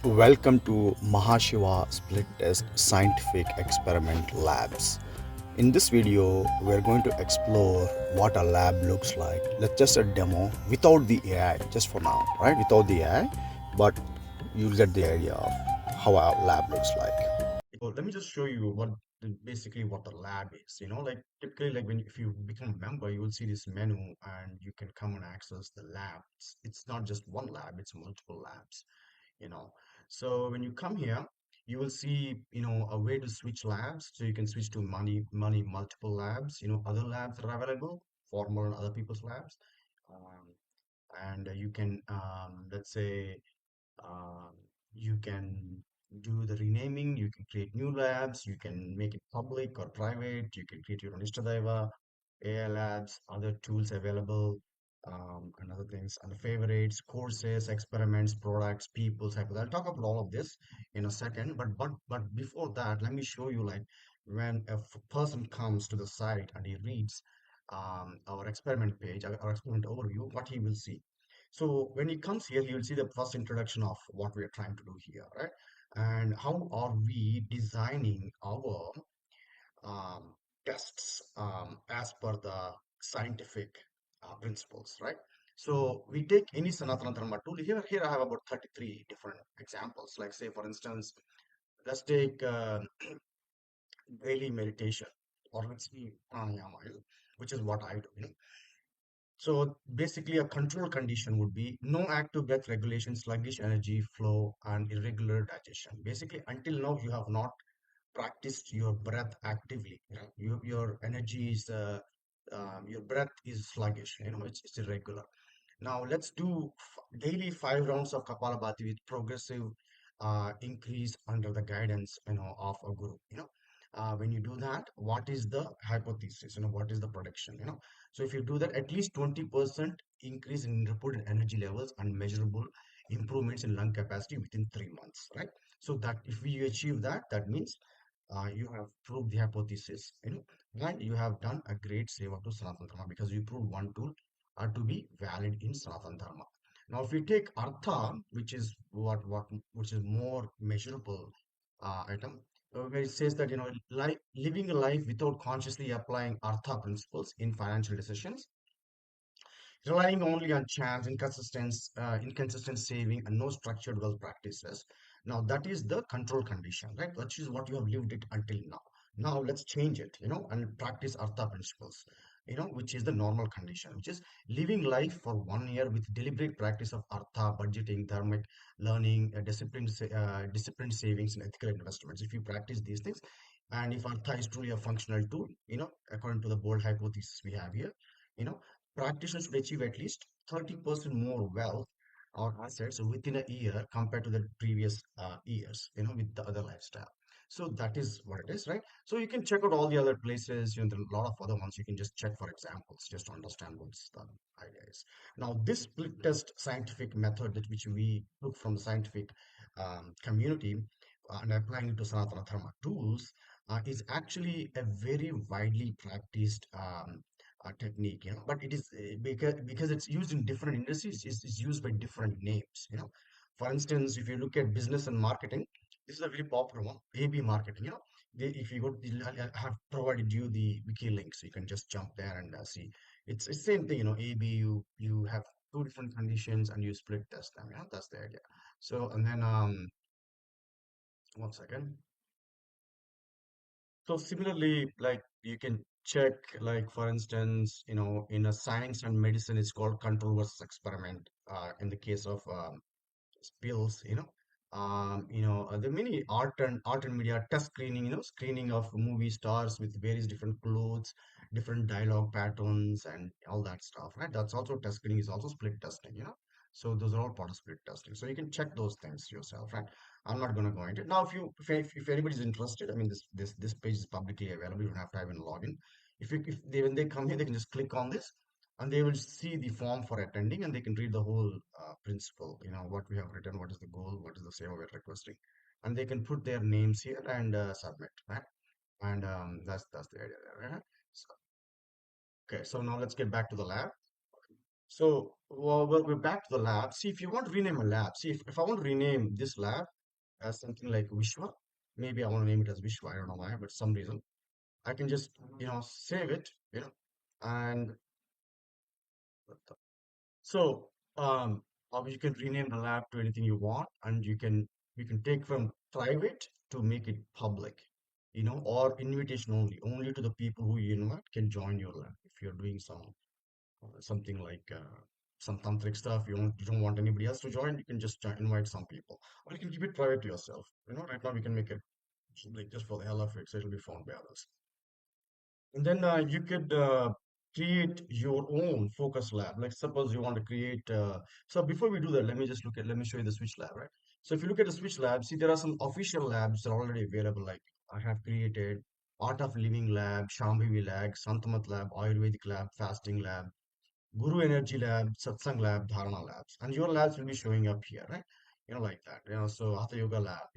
Welcome to Maha Split Test Scientific Experiment Labs. In this video, we're going to explore what a lab looks like. Let's just a demo without the AI, just for now, right? Without the AI, but you'll get the idea of how a lab looks like. So let me just show you basically what the lab is. Like typically, like when if you become a member, you will see this menu and you can come and access the lab. It's not just one lab; it's multiple labs you know so when you come here you will see a way to switch labs, so you can switch to money multiple labs, other labs that are available, former and other people's labs. um, and you can let's say um, you can do the renaming, you can create new labs, you can make it public or private, you can create your own Ishtadaiva, AI labs, other tools available, and other things, and the favorites, courses, experiments, products, people, cycles. I'll talk about all of this in a second, but before that, let me show you like when a person comes to the site and he reads our experiment page, our experiment overview, what he will see. So when he comes here, he will see the first introduction of what we are trying to do here, right? And how are we designing our um, tests as per the scientific principles, right? So we take any Sanatana Dharma tool. Here I have about 33 different examples. Like say, for instance, let's take daily meditation, or let's see pranayama, which is what I do. So basically, a control condition would be no active breath regulation, sluggish energy flow, and irregular digestion. Basically, until now, you have not practiced your breath actively. Your energy is, your breath is sluggish. It's irregular. Now let's do daily 5 rounds of Kapalabhati with progressive increase under the guidance, of a guru. When you do that, what is the hypothesis? What is the prediction? So if you do that, at least 20% increase in reported energy levels and measurable improvements in lung capacity within 3 months, right? So that if we achieve that, that means you have proved the hypothesis, and you have done a great seva to Sanatana Dharma because you proved one tool to be valid in Sanatana Dharma. Now, if we take Artha, which is which is more measurable item, where it says that living a life without consciously applying Artha principles in financial decisions, relying only on chance, inconsistent saving, and no structured wealth practices. Now that is the control condition, right? That is what you have lived it until now. Now let's change it, and practice Artha principles, which is the normal condition, which is living life for 1 year with deliberate practice of Artha, budgeting, dharmic learning, disciplined savings, and ethical investments. If you practice these things, and if Artha is truly a functional tool, according to the bold hypothesis we have here, you know practitioners should achieve at least 30% more wealth or assets within a year compared to the previous years, with the other lifestyle. So that is what it is, right? So you can check out all the other places, there are a lot of other ones you can just check for examples, just to understand what's the idea is. Now, this split test scientific method that which we took from the scientific community and applying it to Sanatana Dharma tools is actually a very widely practiced technique, but it is because it's used in different industries, it's used by different names. For instance, if you look at business and marketing, this is a very popular one, AB marketing. If you go, I have provided you the wiki link, so you can just jump there and see. It's same thing. AB, you have two different conditions and you split test them. That's the idea. So and then 1 second. So similarly, like you can check, like for instance, in a science and medicine, it's called control versus experiment. In the case of spills, there are many art and media test screening, screening of movie stars with various different clothes, different dialogue patterns, and all that stuff, right? That's also test screening, is also split testing. So those are all part of split testing. So you can check those things yourself, right? I'm not going to go into it now. If anybody's interested, I mean, this page is publicly available. You don't have to have a login. If when they come here, they can just click on this and they will see the form for attending, and they can read the whole principle, what we have written, what is the goal, what is the seva we're requesting, and they can put their names here and submit, right? And that's the idea there, right? So, okay, so now let's get back to the lab. So, well, we're back to the lab. See, if you want to rename a lab, see, if I want to rename this lab, as something like Vishwa. Maybe I want to name it as Vishwa. I don't know why, but some reason I can just save it, and so you can rename the lab to anything you want, and you can take from private to make it public, or invitation only. Only to the people who you invite can join your lab. If you're doing something like some tantric stuff, you don't want anybody else to join, you can just invite some people, or you can keep it private to yourself. Right now we can make it like just for the hell of it, so it'll be found by others. And then you could create your own focus lab. Like suppose you want to create. So before we do that, let me show you the Switch lab, right? So if you look at the Switch lab, see there are some official labs that are already available. Like I have created Art of Living lab, Shambhavi lab, Santamat lab, Ayurvedic lab, Fasting lab, Guru Energy Lab, Satsang Lab, Dharana Labs, and your labs will be showing up here, right? Like that. So Hatha Yoga Lab,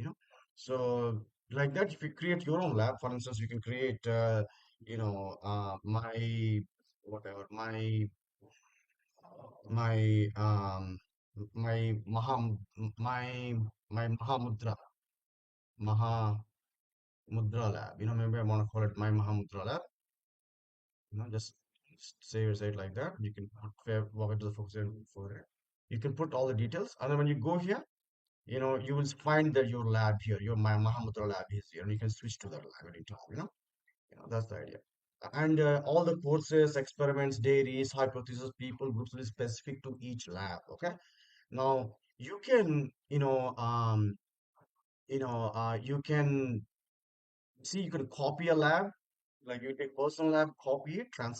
So like that, if you create your own lab, for instance, you can create, my whatever, my Maha, my Mahamudra, Maha Mudra Lab. Maybe I want to call it my Mahamudra Lab. Just say it like that. You can put walk into the focus area for it. You can put all the details, and then when you go here, you will find that your lab here, your my Mahamudra lab is here, and you can switch to that lab anytime. That's the idea. And all the courses, experiments, dairies, hypotheses, people groups will be specific to each lab. Okay. Now you can, you can see, you can copy a lab, like you take personal lab, copy it, and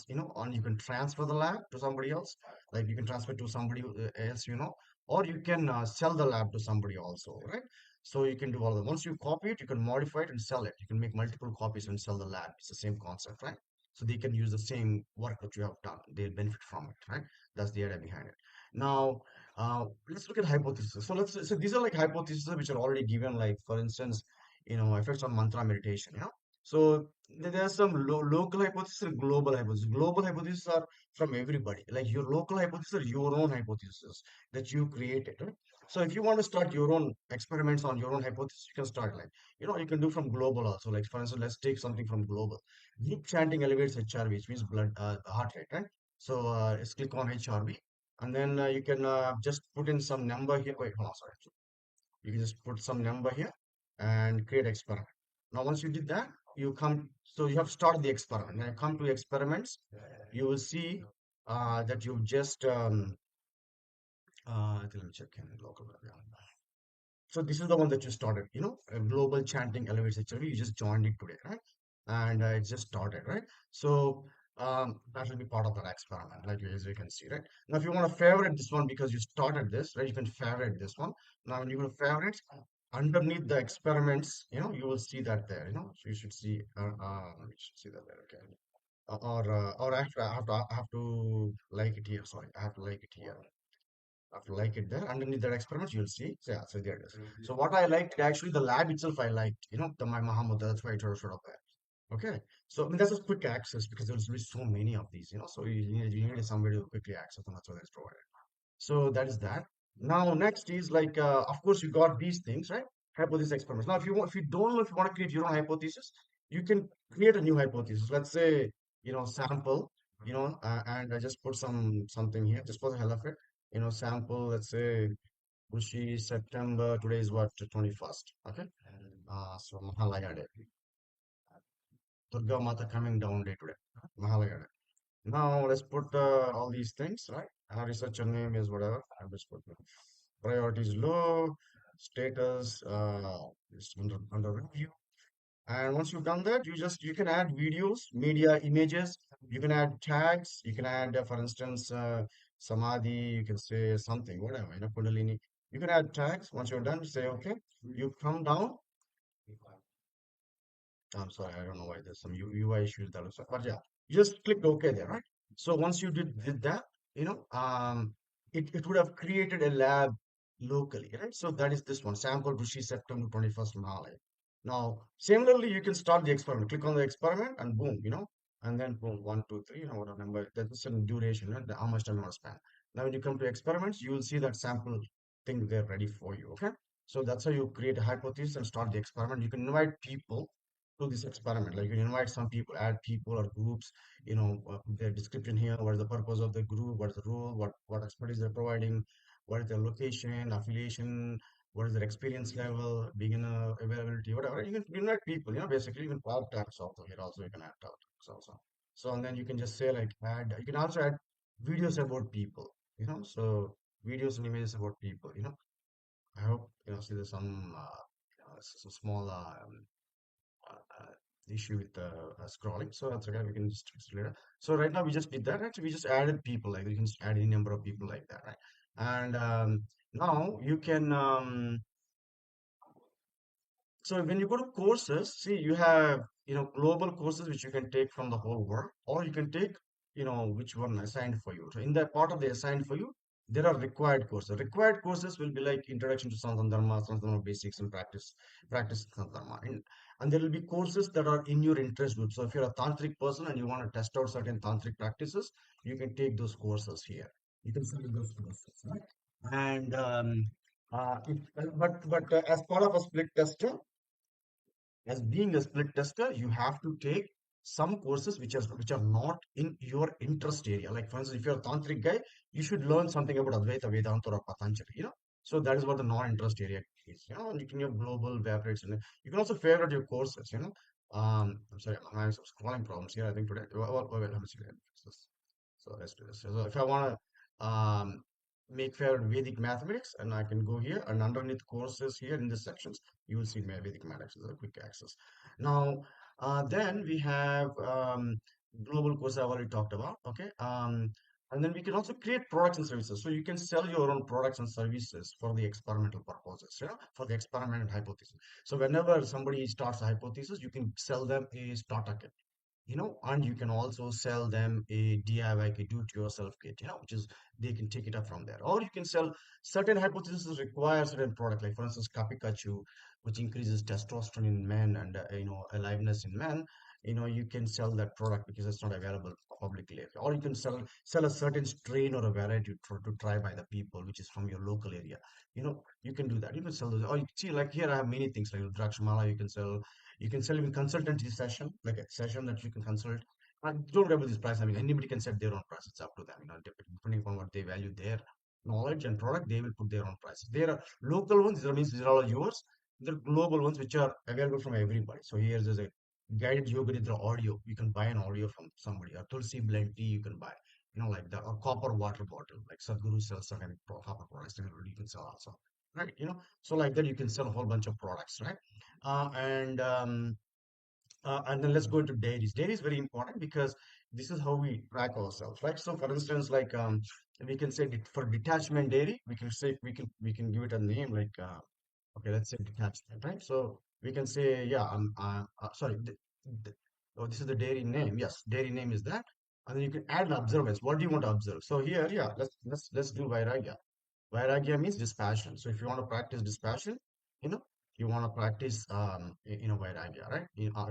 you can transfer the lab to somebody else. Like you can transfer to somebody else, or you can sell the lab to somebody also, right? So you can do all of that. Once you copy it, you can modify it and sell it. You can make multiple copies and sell the lab. It's the same concept, right? So they can use the same work that you have done. They'll benefit from it, right? That's the idea behind it. Now, let's look at hypotheses. So these are like hypotheses which are already given, like for instance, effects on mantra meditation, so there are some local hypotheses and global hypotheses. Global hypotheses are from everybody. Like your local hypothesis are your own hypothesis that you created, right? So if you want to start your own experiments on your own hypothesis, you can start like, you can do from global also. Like for instance, let's take something from global. Group chanting elevates HRV, which means heart rate, right? So let's click on HRV, and then you can just put in some number here. Wait, hold on, sorry. You can just put some number here and create experiment. Now, once you did that, so you have started the experiment. When you come to experiments, you will see that you've just, let me check in local. Yeah. So this is the one that you started, a global chanting elevates HRV. You just joined it today, right? And it just started, right? So that will be part of that experiment, like as you can see, right? Now, if you want to favorite this one because you started this, right? You can favorite this one. Now, when you will favorite underneath the experiments, you will see that there, So you should see that there, okay? Or I have to like it here. Sorry, I have to like it here. After like it there underneath that experiment you'll see, so yeah, so there it is. So what I liked, actually the lab itself I liked, the my Mahamud, that's why it was sort of there. Okay, so I mean that's just quick access because there's really so many of these, so you need somebody to quickly access, and that's what it's provided. So that is that. Now next is like, of course you got these things, right? Hypothesis experiments. Now if you don't know if you want to create your own hypothesis, you can create a new hypothesis. Let's say, sample, and I just put something here just for the hell of it. Sample. Let's say Bushi September. Today is what, 21st. Okay. So Mahalaya Day. Durga Mata coming down day today. Mahalaya Day. Now let's put all these things, right? Our researcher name is whatever. I'll just put priority is low, status is under review. And once you've done that, you can add videos, media, images. You can add tags. You can add, for instance, samadhi. You can say something, whatever, kundalini. You can add tags. Once you're done, say okay. You come down. I'm sorry, I don't know why there's some UI issues that also, but yeah, you just clicked OK there, right? So once you did that, it would have created a lab locally, right? So that is this one, sample Rishi September 21st Mahalay. Now, similarly, you can start the experiment. Click on the experiment and boom, and then boom, one, two, three, whatever number. That's a duration, right? How much time you want to spend. Now, when you come to experiments, you will see that sample thing there ready for you. Okay. So that's how you create a hypothesis and start the experiment. You can invite people to this experiment. Like you can invite some people, add people or groups, their description here, what is the purpose of the group, what is the role, what expertise they're providing, what is their location, affiliation, what is their experience level, beginner availability, whatever. You can invite people, basically you can add tags also here also, you can add tags also. So and then you can just say like add, you can also add videos about people, so videos and images about people, I hope see there's some small uh, uh, issue with scrolling. So that's okay. We can just fix it later. So right now we just did that. Actually, we just added people. Like you can just add any number of people like that, right? And now you can. So when you go to courses, see you have global courses which you can take from the whole world, or you can take which one assigned for you. So in that part of the assigned for you, there are required courses. Required courses will be like Introduction to Sanatana Dharma Basics and Practice Sanatana Dharma, and there will be courses that are in your interest group. So if you're a tantric person and you want to test out certain tantric practices, you can take those courses here. You can study those courses, right? And as part of a split tester, as being a split tester, you have to take some courses which are not in your interest area. Like for instance, if you're a tantric guy, you should learn something about Advaita Vedanta or Patanjali. So that is what the non-interest area is. And you can have global favorites, and you can also favorite your courses. I'm sorry, I'm having some scrolling problems here. I think today. Well, let me see. Let me fix this. So let's do this. So if I want to make favorite Vedic mathematics, and I can go here, and underneath courses here in this sections, you will see my Vedic mathematics as a quick access. Now, then we have global course I've already talked about. Okay. And then we can also create products and services. So you can sell your own products and services for the experimental purposes, for the experimental hypothesis. So whenever somebody starts a hypothesis, you can sell them a starter kit, and you can also sell them a DIY kit, do-it-yourself kit, which is they can take it up from there. Or you can sell certain hypotheses require certain product, like for instance, Kapikachu, which increases testosterone in men and aliveness in men. You can sell that product because it's not available publicly. Or you can sell a certain strain or a variety to try by the people, which is from your local area. You can do that. You can sell those. Or you see, like here I have many things like Drakshmala. You can sell even consultancy session, like a session that you can consult. And don't worry about this price. I mean, anybody can set their own price. It's up to them. Depending upon what they value, their knowledge and product, they will put their own prices. There are local ones. That means these are all yours. There are global ones which are available from everybody. So there's a guided yoga nidra audio. You can buy an audio from somebody. Or Tulsi blend tea you can buy. Like that. Or copper water bottle. Like Sadhguru sells certain copper products. You can sell also. Right. So like that, you can sell a whole bunch of products. Right. And then let's go into dairies. Dairy is very important because this is how we track ourselves, right? So, for instance, like we can say for detachment dairy, we can say we can give it a name like okay, let's say detachment, right? So we can say yeah, sorry, the, oh, this is the dairy name. Yes, dairy name is that, and then you can add an observance. What do you want to observe? So here, yeah, let's do Vairagya. Vairagya means dispassion. So if you want to practice dispassion, you know, you want to practice, Vairagya, right?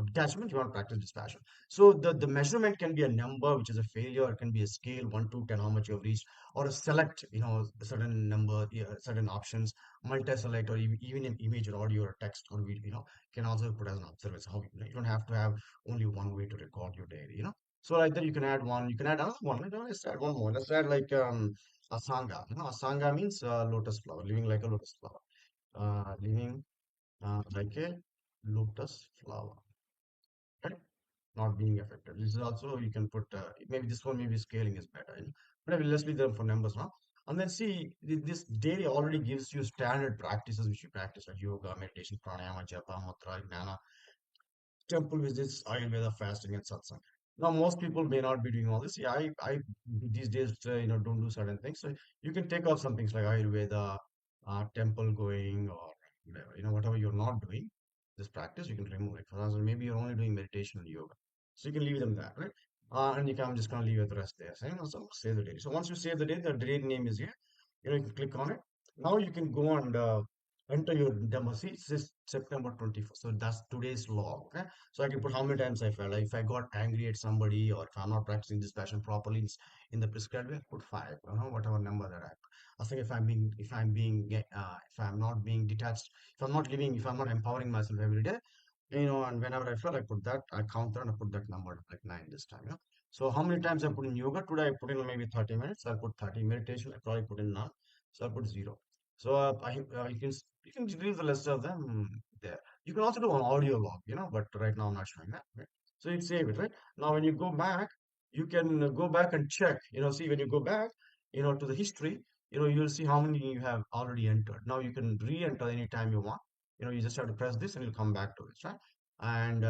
Detachment, you want to practice dispassion. So the measurement can be a number, which is a failure. It can be a scale, 1 to 10, how much you have reached, or a select, a certain number, certain options, multi-select, or even an image or audio or text or video, can also put as an observance. How, you don't have to have only one way to record your diary. So like that, you can add one, you can add another one. Let's add one more. Let's add like Asanga. Asanga means lotus flower, living like a lotus flower. Living like a lotus flower, right? Not being affected. This is also you can put maybe this one maybe scaling is better. But let's leave them for numbers now. And then see this daily already gives you standard practices which you practice like yoga, meditation, pranayama, japa, matra, jnana, temple visits, Ayurveda, fasting, and satsang. Now, most people may not be doing all this. Yeah, I these days, don't do certain things. So you can take off some things like Ayurveda, temple going, or whatever. Whatever you're not doing, this practice, you can remove it. For example, maybe you're only doing meditation and yoga, so you can leave them there, right? And I'm just gonna leave it the rest there. So save the date. So once you save the date, the date name is here. You can click on it. Now you can go and enter your demo. See, it says September 21st. So that's today's log. Okay. So I can put how many times I felt. Like if I got angry at somebody or if I'm not practicing this passion properly in the prescribed way, I put five, whatever number that I think if I'm not being detached, if I'm not living, if I'm not empowering myself every day, and whenever I felt, I put that, I count that and I put that number like nine this time. So how many times I put in yoga? Today I put in maybe 30 minutes. I'll put 30 meditation. I probably put in none. So I'll put zero. So you can leave the rest of them there. You can also do an audio log, but right now I'm not showing that. Right? So you save it, right? Now when you go back, you can go back and check. See when you go back, to the history, you'll see how many you have already entered. Now you can re-enter anytime you want. You just have to press this and you'll come back to it, right? And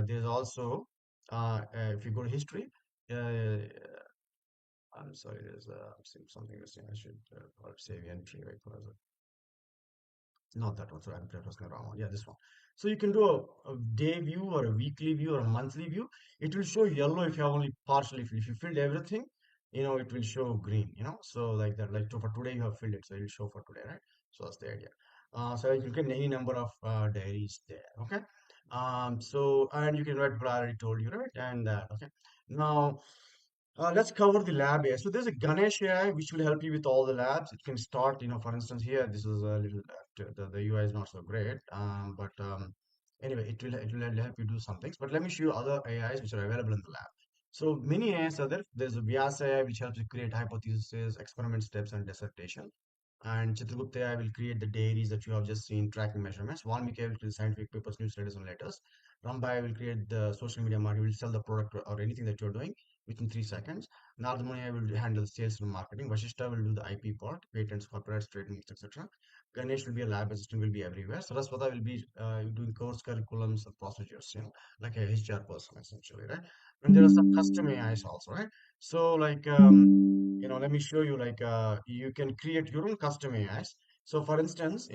there's also if you go to history, uh, I'm sorry, I'm seeing something missing. I should save entry. Wait, what is it? Not that one. Sorry, that was the wrong one. Yeah, this one. So you can do a day view or a weekly view or a monthly view. It will show yellow if you have only partially filled. If you filled everything, it will show green. So like that. Like for today you have filled it, so it will show for today, right? So that's the idea. So you can any number of diaries there. Okay. And you can write what I already told you, right? And okay. Now let's cover the lab here. So there's a Ganesh AI which will help you with all the labs. It can start, for instance, here this is a little the UI is not so great, but anyway, it will help you do some things. But let me show you other AIs which are available in the lab. So many AIs are there. There's a Vyasa AI which helps you create hypotheses, experiment steps, and dissertation. And Chitragupta AI will create the diaries that you have just seen, tracking measurements. Valmiki AI will create scientific papers, newsletters, and letters. Ramba AI will create the social media marketing, will sell the product or anything that you're doing within 3 seconds. Nardamuni AI will handle sales and marketing. Vashishta will do the IP part, patents, copyrights, trademarks, etc. Ganesh will be a lab assistant, will be everywhere. Saraswata will be doing course curriculums and procedures, like a HR person essentially, right? And there are some custom AIs also, right? So like let me show you like you can create your own custom AIs. So for instance,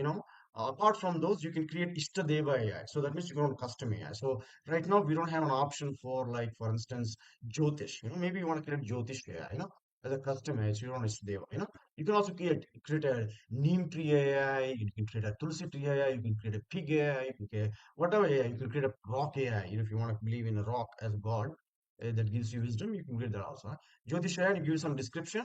apart from those, you can create Ishtadeva AI. So that means you can own custom AI. So right now we don't have an option for like, for instance, Jyotish. Maybe you want to create Jyotish AI, as a custom AI. So you don't Ishtadeva, You can also create a neem tree AI, you can create a Tulsi tree AI, you can create a pig AI, you can create whatever AI, you can create a rock AI, if you want to believe in a rock as God that gives you wisdom, you can create that also. Jyotish AI gives you some description,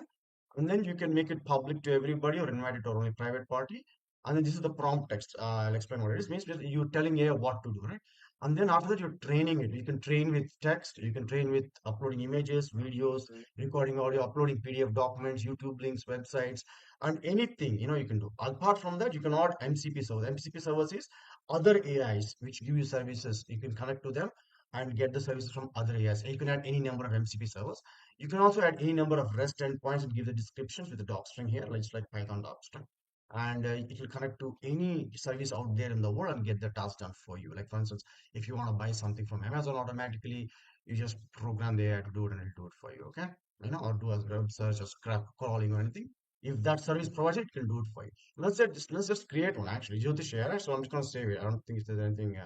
and then you can make it public to everybody or invite it to only private party. And then this is the prompt text. I'll explain what it is. Means you're telling AI what to do, right? And then after that, you're training it. You can train with text. You can train with uploading images, videos, recording audio, uploading PDF documents, YouTube links, websites, and anything you can do. Apart from that, you can add MCP servers. MCP servers is other AIs which give you services. You can connect to them and get the services from other AIs. And you can add any number of MCP servers. You can also add any number of REST endpoints and give the descriptions with the docstring here, like Python docstring. And it will connect to any service out there in the world and get the task done for you. Like for instance, if you want to buy something from Amazon automatically, you just program the AI to do it and it'll do it for you. Okay, or do a web search or scrap crawling or anything. If that service provides it, it can do it for you. Let's just create one actually. Jyotish AI. So I'm just gonna save it. I don't think there's anything.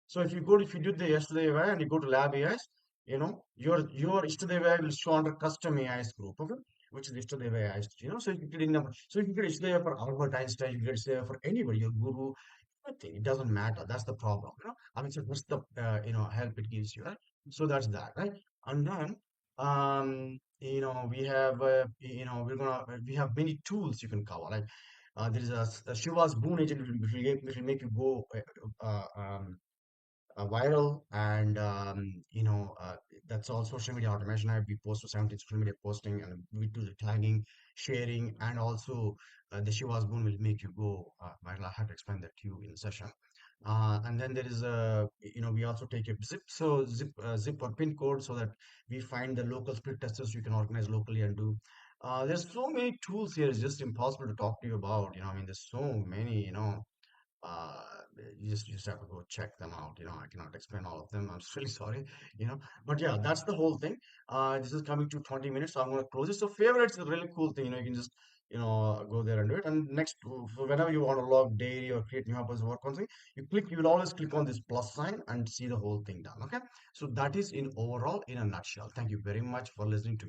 So if you do the yesterday AI and you go to lab AIs, your yesterday AI will show under custom AIs group, okay? Which is yesterday AIs, so you can get number. So you can get yesterday for Albert Einstein, you can get yesterday for anybody, your guru, anything. It doesn't matter. That's the problem, I mean, so what's the help it gives you, right? So that's that, right? And then we have we have many tools you can cover. Like there is a Shiva's boon agent which will make you go viral and that's all social media automation. We post to 70 social media posting and we do the tagging, sharing, and also the Shiva's boon will make you go viral. I have to explain that to you in the session. And then there is we also take a zip or pin code so that we find the local split testers you can organize locally and do. There's so many tools here, it's just impossible to talk to you about. I mean, there's so many, uh, you just have to go check them out. I cannot explain all of them. I'm really sorry, but yeah, that's the whole thing. This is coming to 20 minutes, so I'm going to close it. So favorites is a really cool thing. You can just go there and do it. And next, so whenever you want to log daily or create new purpose work on something, you will always click on this plus sign and see the whole thing done. Okay, so that is in overall in a nutshell. Thank you very much for listening to me.